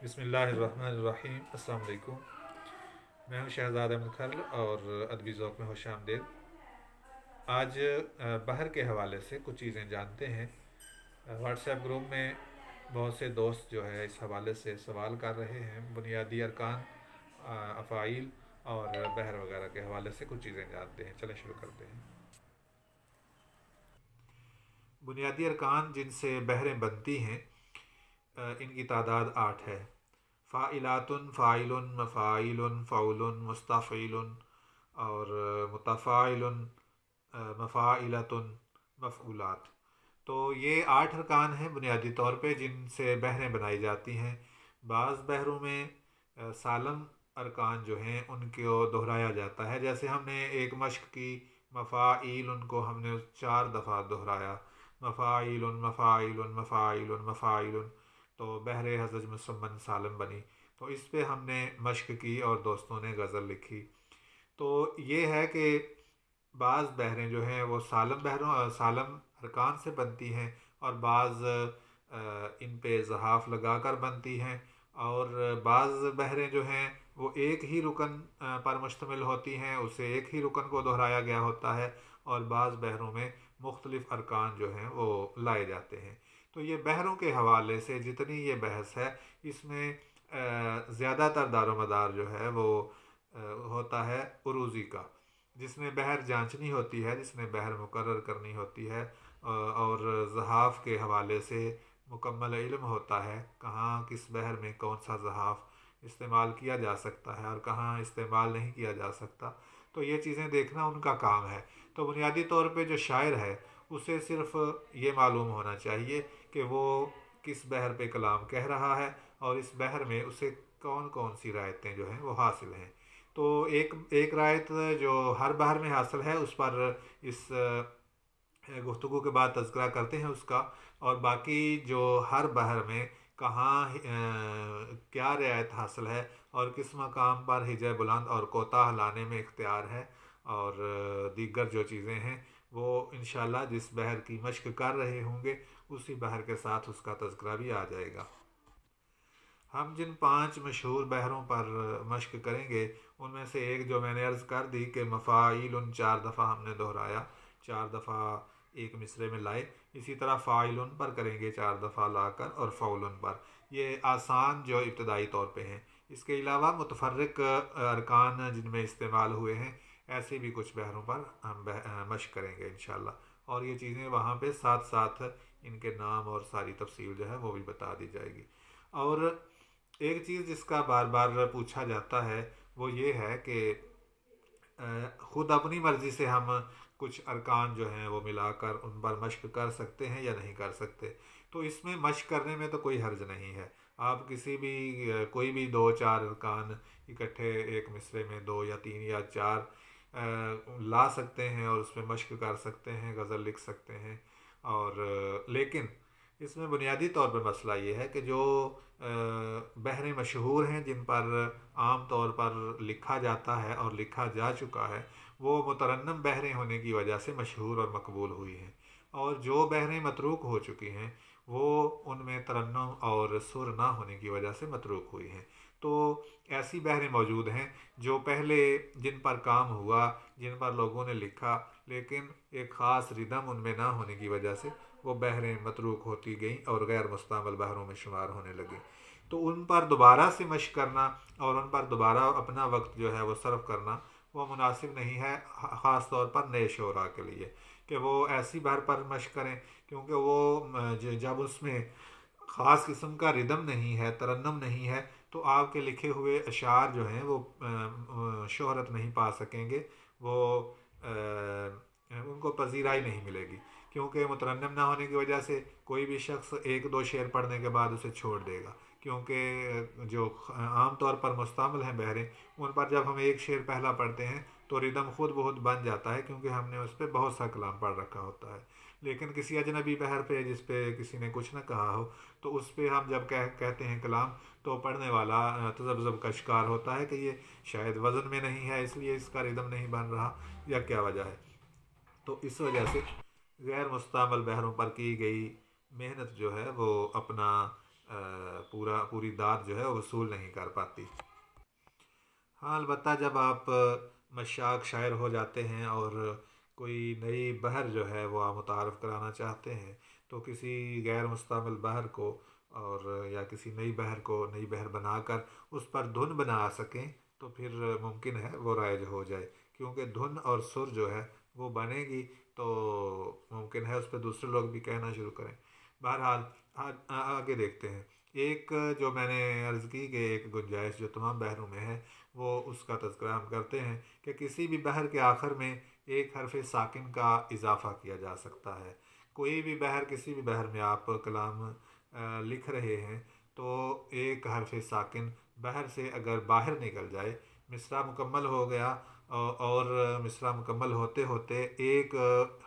بسم اللہ الرحمن الرحیم، السلام علیکم۔ میں ہوں شہزاد احمد کھرل اور ادبی ذوق میں خوش آمدید۔ آج بحر کے حوالے سے کچھ چیزیں جانتے ہیں۔ واٹس ایپ گروپ میں بہت سے دوست جو ہے اس حوالے سے سوال کر رہے ہیں، بنیادی ارکان، افعیل اور بحر وغیرہ کے حوالے سے کچھ چیزیں جانتے ہیں۔ چلیں شروع کرتے ہیں۔ بنیادی ارکان جن سے بحریں بنتی ہیں، ان کی تعداد 8 ہے۔ فاعلات، فاعل، مفاعل، فعول، مستفعل اور متفاعل، مفاعلۃ، مفعولات۔ تو یہ 8 ارکان ہیں بنیادی طور پہ جن سے بحریں بنائی جاتی ہیں۔ بعض بحروں میں سالم ارکان جو ہیں ان کو دہرایا جاتا ہے، جیسے ہم نے ایک مشق کی مفاعیل، ان کو ہم نے 4 دفعہ دہرایا، مفاعیل مفاعیل مفاعیل مفاعیل، تو بحر ہزج مسمن سالم بنی۔ تو اس پہ ہم نے مشق کی اور دوستوں نے غزل لکھی۔ تو یہ ہے کہ بعض بحریں جو ہیں وہ سالم ارکان سے بنتی ہیں، اور بعض ان پہ زحاف لگا کر بنتی ہیں، اور بعض بحریں جو ہیں وہ ایک ہی رکن پر مشتمل ہوتی ہیں، اسے ایک ہی رکن کو دہرایا گیا ہوتا ہے، اور بعض بحروں میں مختلف ارکان جو ہیں وہ لائے جاتے ہیں۔ تو یہ بحروں کے حوالے سے جتنی یہ بحث ہے، اس میں زیادہ تر دار و مدار جو ہے وہ ہوتا ہے عروضی کا، جس میں بحر جانچنی ہوتی ہے، جس میں بحر مقرر کرنی ہوتی ہے، اور زحاف کے حوالے سے مکمل علم ہوتا ہے، کہاں کس بحر میں کون سا زحاف استعمال کیا جا سکتا ہے اور کہاں استعمال نہیں کیا جا سکتا۔ تو یہ چیزیں دیکھنا ان کا کام ہے۔ تو بنیادی طور پہ جو شاعر ہے اسے صرف یہ معلوم ہونا چاہیے کہ وہ کس بحر پہ کلام کہہ رہا ہے، اور اس بحر میں اسے کون کون سی رعایتیں جو ہیں وہ حاصل ہیں۔ تو ایک رعایت جو ہر بحر میں حاصل ہے اس پر اس گفتگو کے بعد تذکرہ کرتے ہیں اس کا، اور باقی جو ہر بحر میں کہاں کیا رعایت حاصل ہے اور کس مقام پر ہجے بلند اور کوتاہ لانے میں اختیار ہے، اور دیگر جو چیزیں ہیں وہ انشاءاللہ جس بحر کی مشق کر رہے ہوں گے اسی بحر کے ساتھ اس کا تذکرہ بھی آ جائے گا۔ ہم جن 5 مشہور بحروں پر مشق کریں گے ان میں سے ایک جو میں نے عرض کر دی کہ مفاعیل 4 دفعہ ہم نے دہرایا، 4 دفعہ ایک مصرے میں لائے، اسی طرح فاعل پر کریں گے 4 دفعہ لا کر، اور فعول پر، یہ آسان جو ابتدائی طور پہ ہیں۔ اس کے علاوہ متفرق ارکان جن میں استعمال ہوئے ہیں، ایسے بھی کچھ بحروں پر ہم مشق کریں گے انشاءاللہ، اور یہ چیزیں وہاں پہ ساتھ ساتھ ان کے نام اور ساری تفصیل جو ہے وہ بھی بتا دی جائے گی۔ اور ایک چیز جس کا بار بار پوچھا جاتا ہے وہ یہ ہے کہ خود اپنی مرضی سے ہم کچھ ارکان جو ہیں وہ ملا کر ان پر مشق کر سکتے ہیں یا نہیں کر سکتے۔ تو اس میں مشق کرنے میں تو کوئی حرج نہیں ہے، آپ کسی بھی کوئی بھی 2 4 ارکان اکٹھے ایک مصرے میں 2 یا 3 یا 4 لا سکتے ہیں اور اس میں مشق کر سکتے ہیں، غزل لکھ سکتے ہیں۔ اور لیکن اس میں بنیادی طور پہ مسئلہ یہ ہے کہ جو بحریں مشہور ہیں جن پر عام طور پر لکھا جاتا ہے اور لکھا جا چکا ہے، وہ مترنم بحریں ہونے کی وجہ سے مشہور اور مقبول ہوئی ہیں، اور جو بحریں متروک ہو چکی ہیں وہ ان میں ترنم اور سر نہ ہونے کی وجہ سے متروک ہوئی ہیں۔ تو ایسی بحریں موجود ہیں جو پہلے جن پر کام ہوا، جن پر لوگوں نے لکھا، لیکن ایک خاص ردم ان میں نہ ہونے کی وجہ سے وہ بحریں متروک ہوتی گئیں اور غیر مستعمل بحروں میں شمار ہونے لگیں۔ تو ان پر دوبارہ سے مشق کرنا اور ان پر دوبارہ اپنا وقت جو ہے وہ صرف کرنا وہ مناسب نہیں ہے، خاص طور پر نئے شعراء کے لیے، کہ وہ ایسی بحر پر مشق کریں، کیونکہ وہ جب اس میں خاص قسم کا ردم نہیں ہے، ترنم نہیں ہے، تو آپ کے لکھے ہوئے اشعار جو ہیں وہ شہرت نہیں پا سکیں گے، وہ ان کو پذیرائی نہیں ملے گی، کیونکہ مترنم نہ ہونے کی وجہ سے کوئی بھی شخص 1 2 شعر پڑھنے کے بعد اسے چھوڑ دے گا، کیونکہ جو عام طور پر مستعمل ہیں بحریں، ان پر جب ہم ایک شعر پہلا پڑھتے ہیں تو ردم خود بخود بن جاتا ہے، کیونکہ ہم نے اس پہ بہت سا کلام پڑھ رکھا ہوتا ہے۔ لیکن کسی اجنبی بحر پہ جس پہ کسی نے کچھ نہ کہا ہو، تو اس پہ ہم جب کہتے ہیں کلام، تو پڑھنے والا تذبذب کا شکار ہوتا ہے کہ یہ شاید وزن میں نہیں ہے اس لیے اس کا ردم نہیں بن رہا، یا کیا وجہ ہے۔ تو اس وجہ سے غیر مستعمل بحروں پر کی گئی محنت جو ہے وہ اپنا پوری داد جو ہے وصول نہیں کر پاتی۔ ہاں البتہ جب آپ مشاق شاعر ہو جاتے ہیں اور کوئی نئی بحر جو ہے وہ آپ متعارف کرانا چاہتے ہیں تو کسی غیر مستعمل بحر کو اور یا کسی نئی بحر کو نئی بحر بنا کر اس پر دھن بنا سکیں تو پھر ممکن ہے وہ رائج ہو جائے، کیونکہ دھن اور سر جو ہے وہ بنے گی تو ممکن ہے اس پہ دوسرے لوگ بھی کہنا شروع کریں۔ بہرحال آگے دیکھتے ہیں۔ ایک جو میں نے عرض کی کہ ایک گنجائش جو تمام بحروں میں ہے وہ اس کا تذکرہ ہم کرتے ہیں کہ کسی بھی بحر کے آخر میں ایک حرف ساکن کا اضافہ کیا جا سکتا ہے۔ کوئی بھی بحر، کسی بھی بحر میں آپ کلام لکھ رہے ہیں تو ایک حرف ساکن بحر سے اگر باہر نکل جائے، مصرع مکمل ہو گیا اور مصرع مکمل ہوتے ہوتے ایک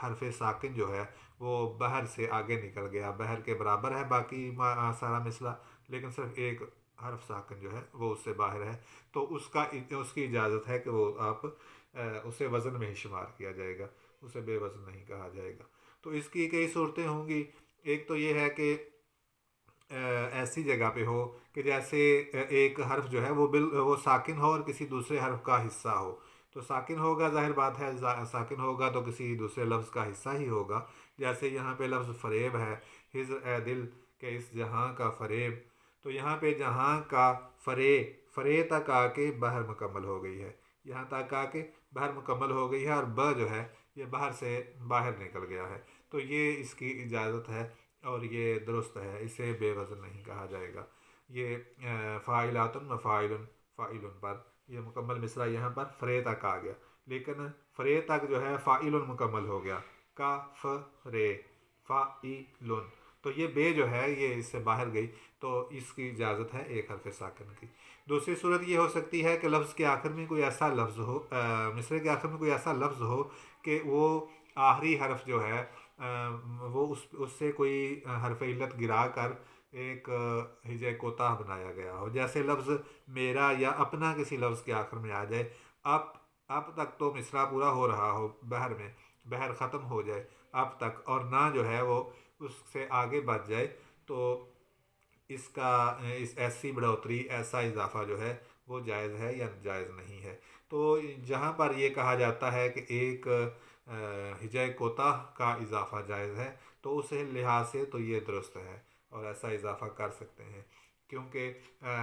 حرف ساکن جو ہے وہ بحر سے آگے نکل گیا، بحر کے برابر ہے باقی سارا مصرع، لیکن صرف ایک حرف ساکن جو ہے وہ اس سے باہر ہے، تو اس کی اجازت ہے کہ وہ آپ اسے وزن میں ہی شمار کیا جائے گا، اسے بے وزن نہیں کہا جائے گا۔ تو اس کی کئی صورتیں ہوں گی۔ ایک تو یہ ہے کہ ایسی جگہ پہ ہو کہ جیسے ایک حرف جو ہے وہ ساکن ہو اور کسی دوسرے حرف کا حصہ ہو، تو ساکن ہوگا، ظاہر بات ہے ساکن ہوگا تو کسی دوسرے لفظ کا حصہ ہی ہوگا۔ جیسے یہاں پہ لفظ فریب ہے، ہجر اے دل کہ اس جہاں کا فریب، تو یہاں پہ جہاں کا فرے تک آ کے بحر مکمل ہو گئی ہے، یہاں تک آ کے بحر مکمل ہو گئی ہے اور ب جو ہے یہ بحر سے باہر نکل گیا ہے، تو یہ اس کی اجازت ہے اور یہ درست ہے، اسے بے وزن نہیں کہا جائے گا۔ یہ فاعلات مفاعل فاعل پر یہ مکمل مصرع یہاں پر فرے تک آ گیا، لیکن فرے تک جو ہے فاعل مکمل ہو گیا، کا ف رے فاعل، تو یہ بے جو ہے یہ اس سے باہر گئی، تو اس کی اجازت ہے ایک حرف ساکن کی۔ دوسری صورت یہ ہو سکتی ہے کہ لفظ کے آخر میں کوئی ایسا لفظ ہو، مصرع کے آخر میں کوئی ایسا لفظ ہو کہ وہ آخری حرف جو ہے وہ اس سے کوئی حرف علت گرا کر ایک ہجے کوتاہ بنایا گیا ہو، جیسے لفظ میرا یا اپنا کسی لفظ کے آخر میں آ جائے، اب تک تو مصرع پورا ہو رہا ہو بحر میں، بحر ختم ہو جائے اب تک، اور نہ جو ہے وہ اس سے آگے بڑھ جائے، تو اس ایسی بڑھوتری، ایسا اضافہ جو ہے وہ جائز ہے یا جائز نہیں ہے۔ تو جہاں پر یہ کہا جاتا ہے کہ ایک ہجے کوتاہ کا اضافہ جائز ہے تو اس لحاظ سے تو یہ درست ہے اور ایسا اضافہ کر سکتے ہیں، کیونکہ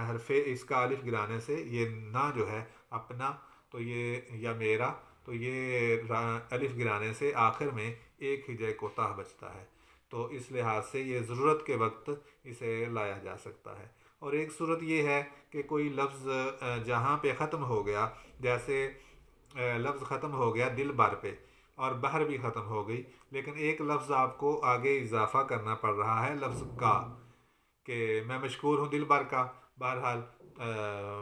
حرف اس کا الف گرانے سے یہ نہ جو ہے اپنا تو یہ یا میرا، تو یہ الف گرانے سے آخر میں ایک ہجے کوتاہ بچتا ہے، تو اس لحاظ سے یہ ضرورت کے وقت اسے لایا جا سکتا ہے۔ اور ایک صورت یہ ہے کہ کوئی لفظ جہاں پہ ختم ہو گیا، جیسے لفظ ختم ہو گیا دل بر پہ اور بحر بھی ختم ہو گئی، لیکن ایک لفظ آپ کو آگے اضافہ کرنا پڑ رہا ہے لفظ کا، کہ میں مشکور ہوں دل بر کا، بہرحال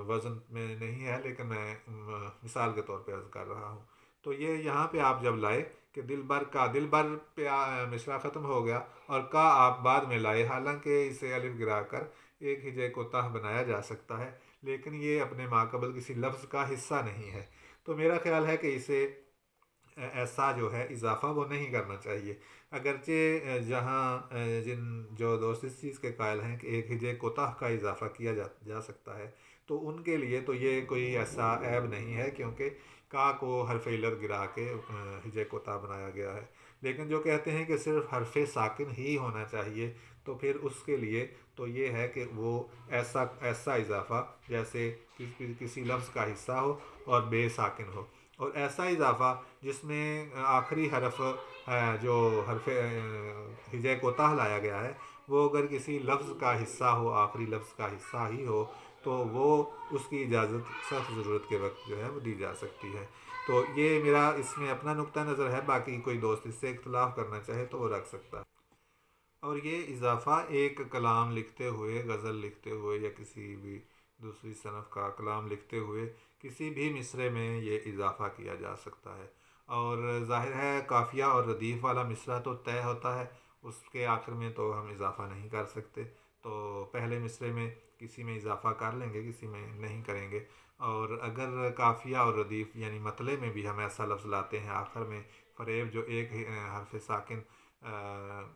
وزن میں نہیں ہے لیکن میں مثال کے طور پہ عرض کر رہا ہوں، تو یہ یہاں پہ آپ جب لائے کہ دل بر کا، دل بر پہ مصرع ختم ہو گیا اور کا آپ بعد میں لائے، حالانکہ اسے الف گرا کر ایک ہجے کوتاہ بنایا جا سکتا ہے، لیکن یہ اپنے ماقبل کسی لفظ کا حصہ نہیں ہے، تو میرا خیال ہے کہ اسے ایسا جو ہے اضافہ وہ نہیں کرنا چاہیے، اگرچہ جہاں جو دوست اس چیز کے قائل ہیں کہ ایک ہجے کوتاہ کا اضافہ کیا جا سکتا ہے، تو ان کے لیے تو یہ کوئی ایسا عیب نہیں ہے، کیونکہ کا کو حرف علت گرا کے ہجے کوتاہ بنایا گیا ہے، لیکن جو کہتے ہیں کہ صرف حرف ساکن ہی ہونا چاہیے تو پھر اس کے لیے تو یہ ہے کہ وہ ایسا اضافہ جیسے کسی لفظ کا حصہ ہو اور بے ساکن ہو، اور ایسا اضافہ جس میں آخری حرف جو حرف ہجے کوتاہ لایا گیا ہے وہ اگر کسی لفظ کا حصہ ہو، آخری لفظ کا حصہ ہی ہو، تو وہ اس کی اجازت سخت ضرورت کے وقت جو ہے وہ دی جا سکتی ہے۔ تو یہ میرا اس میں اپنا نقطہ نظر ہے، باقی کوئی دوست اس سے اختلاف کرنا چاہے تو وہ رکھ سکتا ہے۔ اور یہ اضافہ ایک کلام لکھتے ہوئے، غزل لکھتے ہوئے یا کسی بھی دوسری صنف کا کلام لکھتے ہوئے کسی بھی مصرعے میں یہ اضافہ کیا جا سکتا ہے، اور ظاہر ہے قافیہ اور ردیف والا مصرع تو طے ہوتا ہے، اس کے آخر میں تو ہم اضافہ نہیں کر سکتے، تو پہلے مصرعے میں کسی میں اضافہ کر لیں گے، کسی میں نہیں کریں گے، اور اگر قافیہ اور ردیف یعنی مطلع میں بھی ہم ایسا لفظ لاتے ہیں آخر میں فریب جو ایک حرف ساکن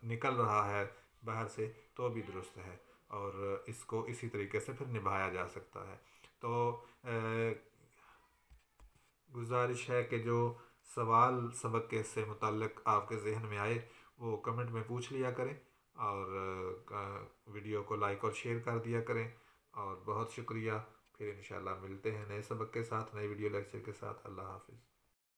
نکل رہا ہے باہر سے، تو بھی درست ہے۔ اور اس کو اسی طریقے سے پھر نبھایا جا سکتا ہے۔ تو گزارش ہے کہ جو سوال سبق کے سے متعلق آپ کے ذہن میں آئے وہ کمنٹ میں پوچھ لیا کریں، اور ویڈیو کو لائک اور شیئر کر دیا کریں، اور بہت شکریہ۔ پھر انشاءاللہ ملتے ہیں نئے سبق کے ساتھ، نئے ویڈیو لیکچر کے ساتھ۔ اللہ حافظ۔